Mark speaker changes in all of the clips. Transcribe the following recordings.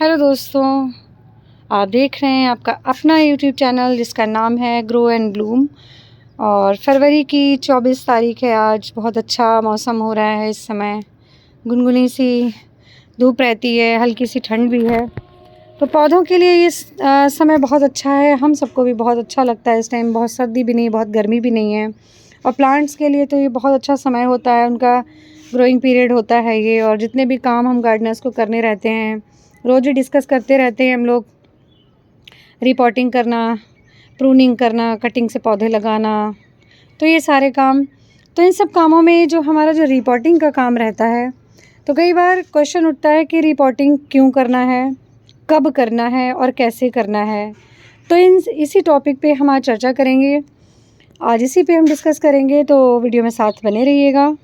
Speaker 1: Hello दोस्तों, आप देख रहे हैं आपका अपना यूट्यूब चैनल जिसका नाम है ग्रो एंड ब्लूम। और फरवरी की 24 तारीख है आज। बहुत अच्छा मौसम हो रहा है इस समय, गुनगुनी सी धूप रहती है, हल्की सी ठंड भी है। तो पौधों के लिए ये समय बहुत अच्छा है। हम सबको भी बहुत अच्छा लगता है इस टाइम। बहुत सर्दी भी नहीं, बहुत गर्मी भी नहीं है। और प्लांट्स के लिए तो ये बहुत अच्छा समय होता है, उनका ग्रोइंग पीरियड होता है ये। और जितने भी काम हम गार्डनर्स को करने रहते हैं, रोज़ ही डिस्कस करते रहते हैं हम लोग। रिपोर्टिंग करना, प्रूनिंग करना, कटिंग से पौधे लगाना, तो ये सारे काम। तो इन सब कामों में जो हमारा जो रिपोर्टिंग का काम रहता है, तो कई बार क्वेश्चन उठता है कि रिपोर्टिंग क्यों करना है, कब करना है और कैसे करना है। तो इसी टॉपिक पे हम आज चर्चा करेंगे। आज इसी पे हम डिस्कस करेंगे, तो वीडियो में साथ बने रहिएगा।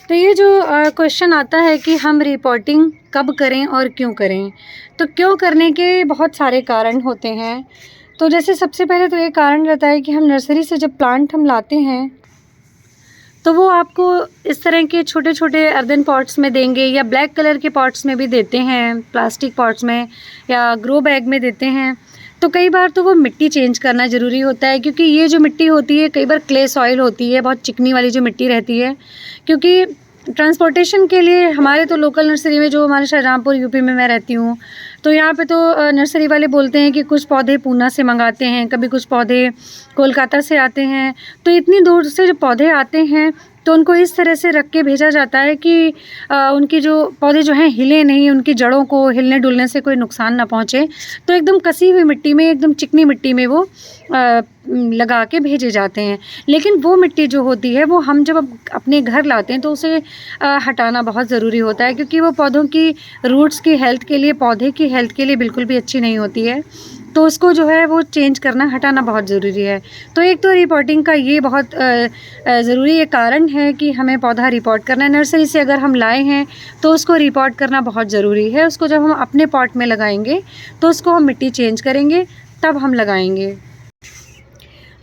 Speaker 1: तो ये जो क्वेश्चन आता है कि हम रिपोर्टिंग कब करें और क्यों करें, तो क्यों करने के बहुत सारे कारण होते हैं। तो जैसे सबसे पहले तो ये कारण रहता है कि हम नर्सरी से जब प्लांट हम लाते हैं, तो वो आपको इस तरह के छोटे छोटे अर्दन पॉट्स में देंगे, या ब्लैक कलर के पॉट्स में भी देते हैं, प्लास्टिक पॉट्स में या ग्रो बैग में देते हैं। तो कई बार तो वो मिट्टी चेंज करना ज़रूरी होता है, क्योंकि ये जो मिट्टी होती है कई बार क्ले सॉइल होती है, बहुत चिकनी वाली जो मिट्टी रहती है। क्योंकि ट्रांसपोर्टेशन के लिए हमारे तो लोकल नर्सरी में, जो हमारे शाहजहाँपुर यूपी में मैं रहती हूँ, तो यहाँ पे तो नर्सरी वाले बोलते हैं कि कुछ पौधे पूना से मंगाते हैं, कभी कुछ पौधे कोलकाता से आते हैं। तो इतनी दूर से जो पौधे आते हैं, तो उनको इस तरह से रख के भेजा जाता है कि उनकी जो पौधे जो हैं हिले नहीं, उनकी जड़ों को हिलने डुलने से कोई नुकसान ना पहुँचे। तो एकदम कसी हुई मिट्टी में, एकदम चिकनी मिट्टी में वो लगा के भेजे जाते हैं। लेकिन वो मिट्टी जो होती है, वो हम जब अपने घर लाते हैं तो उसे हटाना बहुत ज़रूरी होता है, क्योंकि वो पौधों की रूट्स की हेल्थ के लिए, पौधे की हेल्थ के लिए बिल्कुल भी अच्छी नहीं होती है। तो उसको जो है वो चेंज करना, हटाना बहुत ज़रूरी है। तो एक तो रिपोर्टिंग का ये बहुत ज़रूरी एक कारण है कि हमें पौधा रिपोर्ट करना है। नर्सरी से अगर हम लाए हैं तो उसको रिपोर्ट करना बहुत ज़रूरी है। उसको जब हम अपने पॉट में लगाएंगे तो उसको हम मिट्टी चेंज करेंगे, तब हम लगाएंगे।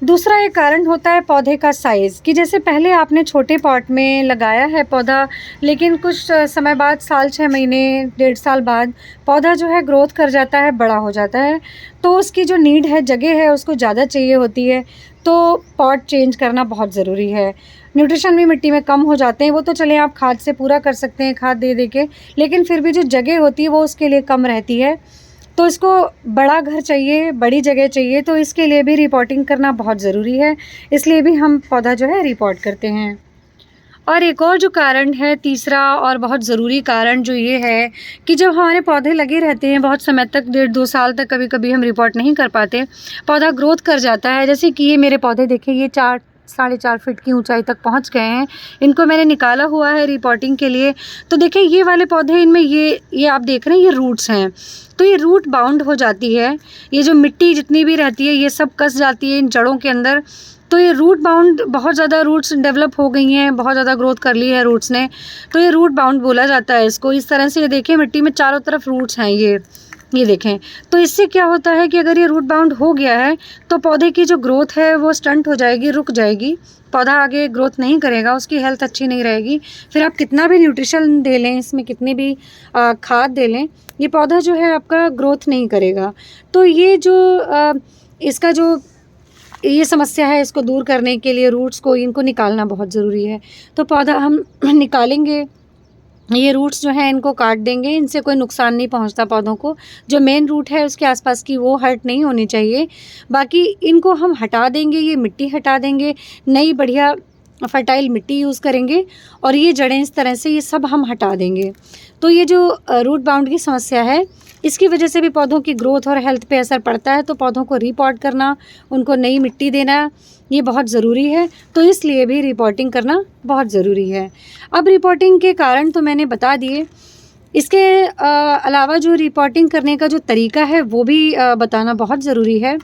Speaker 1: दूसरा एक कारण होता है पौधे का साइज़, कि जैसे पहले आपने छोटे पॉट में लगाया है पौधा, लेकिन कुछ समय बाद, साल 6 महीने, 1.5 साल बाद पौधा जो है ग्रोथ कर जाता है, बड़ा हो जाता है। तो उसकी जो नीड है, जगह है, उसको ज़्यादा चाहिए होती है। तो पॉट चेंज करना बहुत ज़रूरी है। न्यूट्रिशन भी मिट्टी में कम हो जाते हैं, वो तो चले आप खाद से पूरा कर सकते हैं, खाद दे के, लेकिन फिर भी जो जगह होती है वो उसके लिए कम रहती है। तो इसको बड़ा घर चाहिए, बड़ी जगह चाहिए, तो इसके लिए भी रिपोर्टिंग करना बहुत ज़रूरी है। इसलिए भी हम पौधा जो है रिपोर्ट करते हैं। और एक और जो कारण है, तीसरा और बहुत ज़रूरी कारण, जो ये है कि जब हमारे पौधे लगे रहते हैं बहुत समय तक, 1.5-2 साल तक, कभी कभी हम रिपोर्ट नहीं कर पाते, पौधा ग्रोथ कर जाता है। जैसे कि ये मेरे पौधे देखिए, ये 4-4.5 फीट की ऊंचाई तक पहुंच गए हैं। इनको मैंने निकाला हुआ है रिपोर्टिंग के लिए। तो देखिए ये वाले पौधे, इनमें ये आप देख रहे हैं, ये रूट्स हैं। तो ये रूट बाउंड हो जाती है, ये जो मिट्टी जितनी भी रहती है ये सब कस जाती है इन जड़ों के अंदर। तो ये रूट बाउंड, बहुत ज़्यादा रूट्स डेवलप हो गई हैं, बहुत ज़्यादा ग्रोथ कर ली है रूट्स ने। तो ये रूट बाउंड बोला जाता है इसको। इस तरह से ये देखिए, मिट्टी में चारों तरफ रूट्स हैं ये देखें। तो इससे क्या होता है कि अगर ये रूट बाउंड हो गया है, तो पौधे की जो ग्रोथ है वो स्टंट हो जाएगी, रुक जाएगी। पौधा आगे ग्रोथ नहीं करेगा, उसकी हेल्थ अच्छी नहीं रहेगी। फिर आप कितना भी न्यूट्रिशन दे लें, इसमें कितनी भी खाद दे लें, ये पौधा जो है आपका ग्रोथ नहीं करेगा। तो ये जो इसका जो ये समस्या है, इसको दूर करने के लिए रूट्स को, इनको निकालना बहुत ज़रूरी है। तो पौधा हम निकालेंगे, ये रूट्स जो हैं इनको काट देंगे, इनसे कोई नुकसान नहीं पहुंचता पौधों को। जो मेन रूट है उसके आसपास की, वो हर्ट नहीं होनी चाहिए। बाकी इनको हम हटा देंगे, ये मिट्टी हटा देंगे, नई बढ़िया फर्टाइल मिट्टी यूज़ करेंगे, और ये जड़ें इस तरह से, ये सब हम हटा देंगे। तो ये जो रूट बाउंड की समस्या है, इसकी वजह से भी पौधों की ग्रोथ और हेल्थ पे असर पड़ता है। तो पौधों को रिपोर्ट करना, उनको नई मिट्टी देना, ये बहुत ज़रूरी है। तो इसलिए भी रिपोर्टिंग करना बहुत ज़रूरी है। अब रिपोर्टिंग के कारण तो मैंने बता दिए, इसके अलावा जो रिपोर्टिंग करने का जो तरीका है वो भी बताना बहुत ज़रूरी है।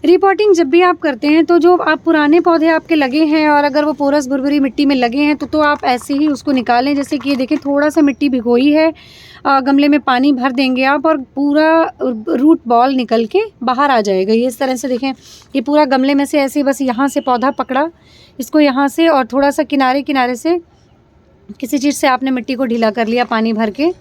Speaker 1: रिपोर्टिंग जब भी आप करते हैं, तो जो आप पुराने पौधे आपके लगे हैं, और अगर वो पोरस भुरभुरी मिट्टी में लगे हैं, तो आप ऐसे ही उसको निकालें। जैसे कि ये देखिए, थोड़ा सा मिट्टी भिगोई है, गमले में पानी भर देंगे आप, और पूरा रूट बॉल निकल के बाहर आ जाएगा। ये इस तरह से देखें, ये पूरा गमले में से ऐसे बस यहाँ से पौधा पकड़ा, इसको यहाँ से, और थोड़ा सा किनारे किनारे से किसी चीज़ से आपने मिट्टी को ढीला कर लिया पानी भर के,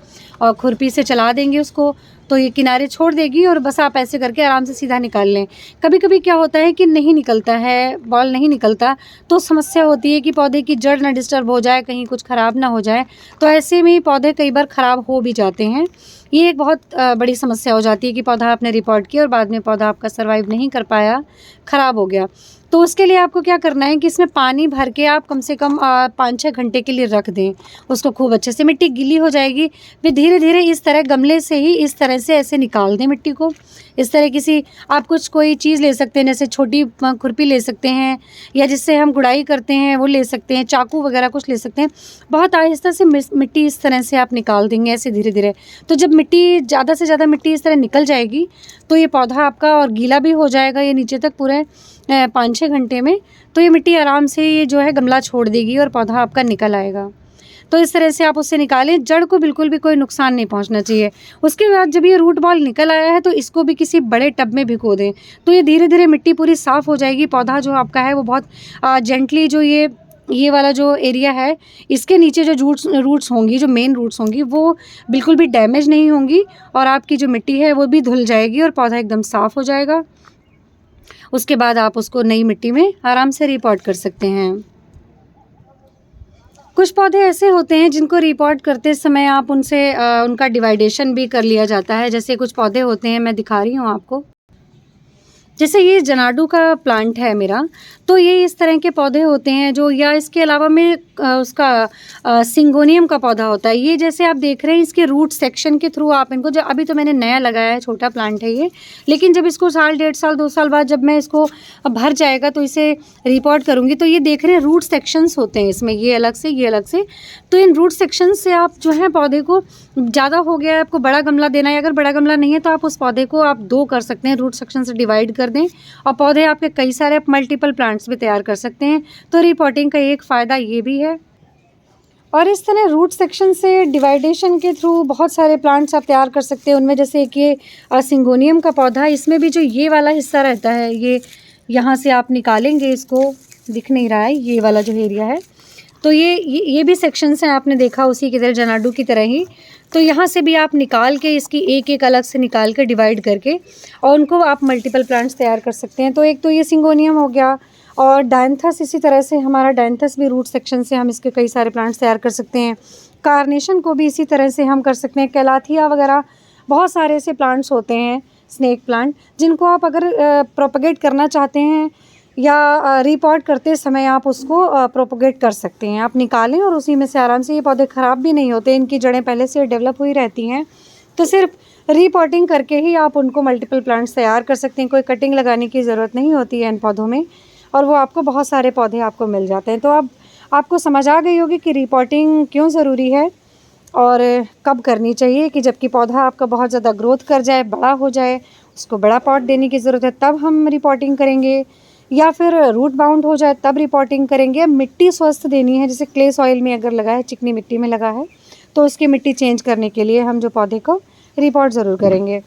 Speaker 1: और खुरपी से चला देंगे उसको तो ये किनारे छोड़ देगी और बस आप ऐसे करके आराम से सीधा निकाल लें। कभी कभी क्या होता है कि नहीं निकलता है, बॉल नहीं निकलता, तो समस्या होती है कि पौधे की जड़ ना डिस्टर्ब हो जाए, कहीं कुछ ख़राब ना हो जाए, तो ऐसे में पौधे कई बार ख़राब हो भी जाते हैं। ये एक बहुत बड़ी समस्या हो जाती है कि पौधा आपने रिपोर्ट किया और बाद में पौधा आपका सर्वाइव नहीं कर पाया, ख़राब हो गया। तो उसके लिए आपको क्या करना है कि इसमें पानी भर के आप कम से कम 5-6 घंटे के लिए रख दें उसको खूब अच्छे से। मिट्टी गीली हो जाएगी, फिर धीरे धीरे इस तरह गमले से ही इस तरह से ऐसे निकाल दें मिट्टी को। इस तरह किसी आप कुछ कोई चीज़ ले सकते हैं, जैसे छोटी खुरपी ले सकते हैं या जिससे हम गुड़ाई करते हैं वो ले सकते हैं, चाकू वगैरह कुछ ले सकते हैं। बहुत आहिस्ता से मिट्टी इस तरह से आप निकाल देंगे ऐसे धीरे धीरे। तो जब मिट्टी ज़्यादा से ज़्यादा मिट्टी इस तरह निकल जाएगी तो ये पौधा आपका और गीला भी हो जाएगा ये नीचे तक पूरे 5-6 घंटे में। तो ये मिट्टी आराम से ये जो है गमला छोड़ देगी और पौधा आपका निकल आएगा। तो इस तरह से आप उससे निकालें, जड़ को बिल्कुल भी कोई नुकसान नहीं पहुंचना चाहिए। उसके बाद जब ये रूट बॉल निकल आया है तो इसको भी किसी बड़े टब में भिगो दें, तो ये धीरे धीरे मिट्टी पूरी साफ़ हो जाएगी। पौधा जो आपका है वो बहुत जेंटली जो ये वाला जो एरिया है इसके नीचे जो रूट्स होंगी, जो मेन रूट्स होंगी वो बिल्कुल भी डैमेज नहीं होंगी और आपकी जो मिट्टी है वो भी धुल जाएगी और पौधा एकदम साफ़ हो जाएगा। उसके बाद आप उसको नई मिट्टी में आराम से रिपॉट कर सकते हैं। कुछ पौधे ऐसे होते हैं जिनको रिपॉट करते समय आप उनसे उनका डिवाइडेशन भी कर लिया जाता है। जैसे कुछ पौधे होते हैं, मैं दिखा रही हूँ आपको, जैसे ये जनाडू का प्लांट है मेरा, तो ये इस तरह के पौधे होते हैं जो, या इसके अलावा में उसका सिंगोनियम का पौधा होता है। ये जैसे आप देख रहे हैं इसके रूट सेक्शन के थ्रू आप इनको, जो अभी तो मैंने नया लगाया है, छोटा प्लांट है ये, लेकिन जब इसको साल 1.5 साल 2 साल बाद जब मैं इसको भर जाएगा तो इसे रिपोर्ट करूँगी। तो ये देख रहे हैं रूट सेक्शंस होते हैं इसमें, ये अलग से ये अलग से। तो इन रूट सेक्शन से आप जो है पौधे को, ज़्यादा हो गया है आपको बड़ा गमला देना है, अगर बड़ा गमला नहीं है तो आप उस पौधे को आप 2 कर सकते हैं, रूट सेक्शन से डिवाइड कर दें और पौधे आपके कई सारे आप मल्टीपल प्लांट्स भी तैयार कर सकते हैं। तो रिपोर्टिंग का एक फ़ायदा ये भी है। और इस तरह रूट सेक्शन से डिवाइडेशन के थ्रू बहुत सारे प्लांट्स आप तैयार कर सकते हैं। उनमें जैसे एक ये सिंगोनियम का पौधा, इसमें भी जो ये वाला हिस्सा रहता है, ये यहाँ से आप निकालेंगे, इसको दिख नहीं रहा है ये वाला जो एरिया है, तो ये भी सेक्शंस हैं, आपने देखा उसी की तरह जनाडू की तरह ही। तो यहाँ से भी आप निकाल के इसकी एक अलग से निकाल के डिवाइड करके और उनको आप मल्टीपल प्लांट्स तैयार कर सकते हैं। तो एक तो ये सिंगोनियम हो गया, और डायंथस इसी तरह से, हमारा डायंथस भी रूट सेक्शन से हम इसके कई सारे प्लांट्स तैयार कर सकते हैं। कार्नेशन को भी इसी तरह से हम कर सकते हैं। कैलाथिया वगैरह बहुत सारे ऐसे प्लांट्स होते हैं, स्नेक प्लांट, जिनको आप अगर प्रोपगेट करना चाहते हैं या रिपोर्ट करते समय आप उसको प्रोपगेट कर सकते हैं। आप निकालें और उसी में से आराम से, ये पौधे ख़राब भी नहीं होते, इनकी जड़ें पहले से डेवलप हुई रहती हैं। तो सिर्फ रिपोर्टिंग करके ही आप उनको मल्टीपल प्लांट्स तैयार कर सकते हैं। कोई कटिंग लगाने की ज़रूरत नहीं होती है इन पौधों में, और वो आपको बहुत सारे पौधे आपको मिल जाते हैं। तो अब आपको समझ आ गई होगी कि रिपोर्टिंग क्यों ज़रूरी है और कब करनी चाहिए। कि जबकि पौधा आपका बहुत ज़्यादा ग्रोथ कर जाए, बड़ा हो जाए, उसको बड़ा पॉट देने की ज़रूरत है, तब हम रिपोर्टिंग करेंगे, या फिर रूट बाउंड हो जाए तब रिपोर्टिंग करेंगे। मिट्टी स्वस्थ देनी है, जैसे क्ले सॉइल में अगर लगा है, चिकनी मिट्टी में लगा है, तो उसकी मिट्टी चेंज करने के लिए हम जो पौधे को रिपोर्ट ज़रूर करेंगे।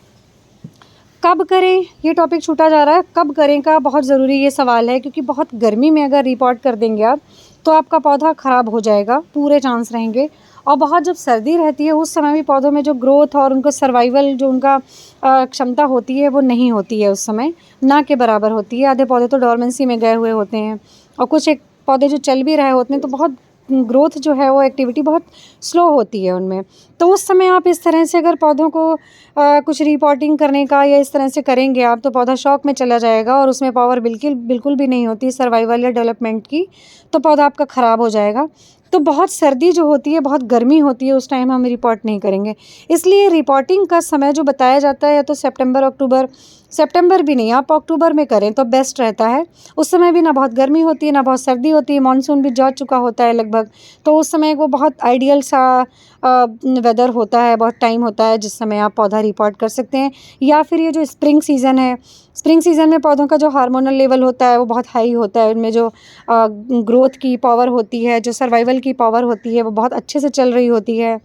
Speaker 1: कब करें, ये टॉपिक छूटा जा रहा है, कब करें का बहुत ज़रूरी ये सवाल है, क्योंकि बहुत गर्मी में अगर रिपोर्ट कर देंगे आप तो आपका पौधा ख़राब हो जाएगा, पूरे चांस रहेंगे। और बहुत जब सर्दी रहती है उस समय भी पौधों में जो ग्रोथ और उनको सर्वाइवल जो उनका क्षमता होती है वो नहीं होती है, उस समय ना के बराबर होती है। आधे पौधे तो डोरमेंसी में गए हुए होते हैं और कुछ एक पौधे जो चल भी रहे होते हैं, तो बहुत ग्रोथ जो है वो एक्टिविटी बहुत स्लो होती है उनमें। तो उस समय आप इस तरह से अगर पौधों को कुछ रिपोर्टिंग करने का या इस तरह से करेंगे आप, तो पौधा शॉक में चला जाएगा और उसमें पावर बिल्कुल भी नहीं होती सर्वाइवल या डेवलपमेंट की, तो पौधा आपका ख़राब हो जाएगा। तो बहुत सर्दी जो होती है, बहुत गर्मी होती है, उस टाइम हम रिपोर्ट नहीं करेंगे। इसलिए रिपोर्टिंग का समय जो बताया जाता है, या तो सितंबर अक्टूबर, सितंबर भी नहीं, आप अक्टूबर में करें तो बेस्ट रहता है। उस समय भी ना बहुत गर्मी होती है ना बहुत सर्दी होती है, मानसून भी जा चुका होता है लगभग, तो उस समय वो बहुत आइडियल सा वेदर होता है, बहुत टाइम होता है जिस समय आप पौधा रिपोर्ट कर सकते हैं। या फिर ये जो स्प्रिंग सीज़न है, स्प्रिंग सीज़न में पौधों का जो हार्मोनल लेवल होता है वो बहुत हाई होता है, उनमें जो ग्रोथ की पावर होती है, जो सर्वाइवल की पावर होती है, वो बहुत अच्छे से चल रही होती है।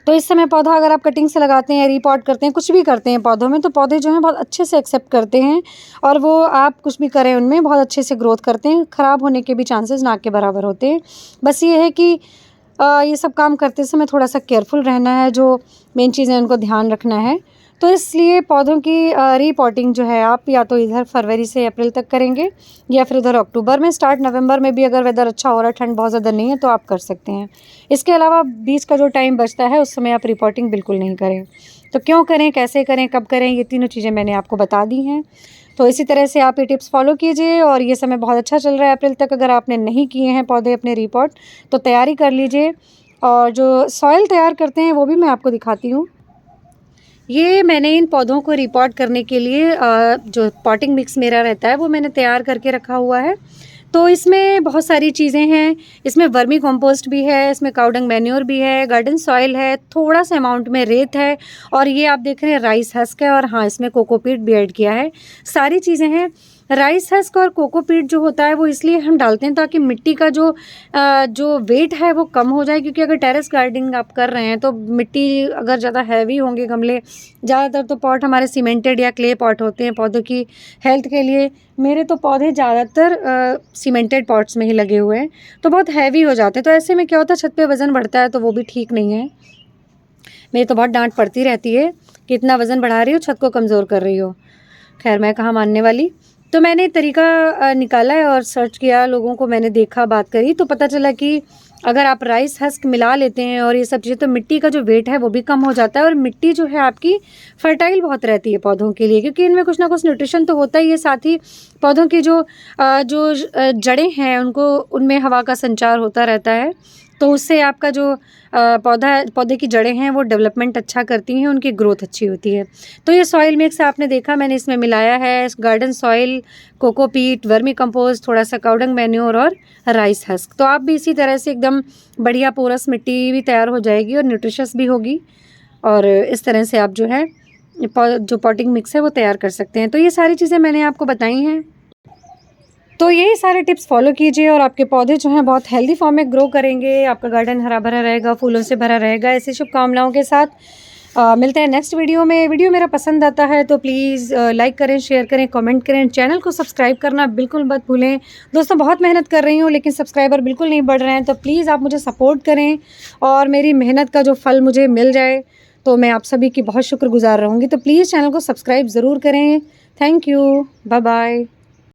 Speaker 1: तो इस समय पौधा अगर आप कटिंग से लगाते हैं, रिपोर्ट करते हैं, कुछ भी करते हैं पौधों में, तो पौधे जो हैं बहुत अच्छे से एक्सेप्ट करते हैं और वो आप कुछ भी करें उनमें बहुत अच्छे से ग्रोथ करते हैं। ख़राब होने के भी चांसेस ना के बराबर होते हैं। बस ये है कि ये सब काम करते समय थोड़ा सा केयरफुल रहना है, जो मेन चीज़ है उनको ध्यान रखना है। तो इसलिए पौधों की रीपॉटिंग जो है आप या तो इधर फरवरी से अप्रैल तक करेंगे या फिर उधर अक्टूबर में स्टार्ट, नवंबर में भी अगर वेदर अच्छा हो रहा है, ठंड बहुत ज़्यादा नहीं है तो आप कर सकते हैं। इसके अलावा बीच का जो टाइम बचता है उस समय आप रिपॉटिंग बिल्कुल नहीं करें। तो क्यों करें, कैसे करें, कब करें, ये तीनों चीज़ें मैंने आपको बता दी हैं। तो इसी तरह से आप ये टिप्स फॉलो कीजिए और ये समय बहुत अच्छा चल रहा है अप्रैल तक। अगर आपने नहीं किए हैं पौधे अपने रीपॉट तो तैयारी कर लीजिए। और जो सॉइल तैयार करते हैं वो भी मैं आपको दिखाती हूँ। ये मैंने इन पौधों को रिपॉट करने के लिए जो पॉटिंग मिक्स मेरा रहता है वो मैंने तैयार करके रखा हुआ है। तो इसमें बहुत सारी चीज़ें हैं, इसमें वर्मी कंपोस्ट भी है, इसमें काऊ डंग मैन्योर भी है, गार्डन सॉइल है, थोड़ा सा अमाउंट में रेत है और ये आप देख रहे हैं राइस हस्क है और हाँ इसमें कोकोपीट भी ऐड किया है। सारी चीज़ें हैं। राइस हस्क और कोकोपीट जो होता है वो इसलिए हम डालते हैं ताकि मिट्टी का जो वेट है वो कम हो जाए, क्योंकि अगर टेरेस गार्डनिंग आप कर रहे हैं तो मिट्टी अगर ज़्यादा हैवी होंगे गमले, ज़्यादातर तो पॉट हमारे सीमेंटेड या क्ले पॉट होते हैं पौधों की हेल्थ के लिए। मेरे तो पौधे ज़्यादातर सीमेंटेड पॉट्स में ही लगे हुए हैं तो बहुत हैवी हो जाते हैं। तो ऐसे में क्या होता है, छत पे वज़न बढ़ता है तो वो भी ठीक नहीं है। मेरी तो बहुत डांट पड़ती रहती है कि इतना वज़न बढ़ा रही हो, छत को कमज़ोर कर रही हो। खैर मैं कहाँ मानने वाली। तो मैंने तरीका निकाला है और सर्च किया, लोगों को मैंने देखा, बात करी, तो पता चला कि अगर आप राइस हस्क मिला लेते हैं और ये सब चीज़ें तो मिट्टी का जो वेट है वो भी कम हो जाता है और मिट्टी जो है आपकी फर्टाइल बहुत रहती है पौधों के लिए, क्योंकि इनमें कुछ ना कुछ न्यूट्रिशन तो होता ही है। साथ ही पौधों की जो जड़ें हैं उनको उनमें हवा का संचार होता रहता है, तो उससे आपका जो पौधे की जड़ें हैं वो डेवलपमेंट अच्छा करती हैं, उनकी ग्रोथ अच्छी होती है। तो ये सॉइल मिक्स आपने देखा मैंने इसमें मिलाया है garden soil, cocopeat, vermi compost, थोड़ा सा काऊ डंग मैन्योर और राइस हस्क। तो आप भी इसी तरह से एकदम बढ़िया पोरस मिट्टी भी तैयार हो जाएगी और न्यूट्रिशियस भी होगी और इस तरह से आप जो है जो पॉटिंग मिक्स है वो तैयार कर सकते हैं। तो ये सारी चीज़ें मैंने आपको बताई हैं। तो यही सारे टिप्स फॉलो कीजिए और आपके पौधे जो हैं बहुत हेल्दी फॉर्म में ग्रो करेंगे, आपका गार्डन हरा भरा रहेगा, फूलों से भरा रहेगा। ऐसी शुभकामनाओं के साथ मिलते हैं नेक्स्ट वीडियो में। वीडियो मेरा पसंद आता है तो प्लीज़ लाइक करें, शेयर करें, कमेंट करें, चैनल को सब्सक्राइब करना बिल्कुल मत भूलें। दोस्तों बहुत मेहनत कर रही हूँ लेकिन सब्सक्राइबर बिल्कुल नहीं बढ़ रहे हैं, तो प्लीज़ आप मुझे सपोर्ट करें और मेरी मेहनत का जो फल मुझे मिल जाए तो मैं आप सभी की बहुत शुक्रगुज़ार रहूँगी। तो प्लीज़ चैनल को सब्सक्राइब ज़रूर करें। Thank you, bye bye.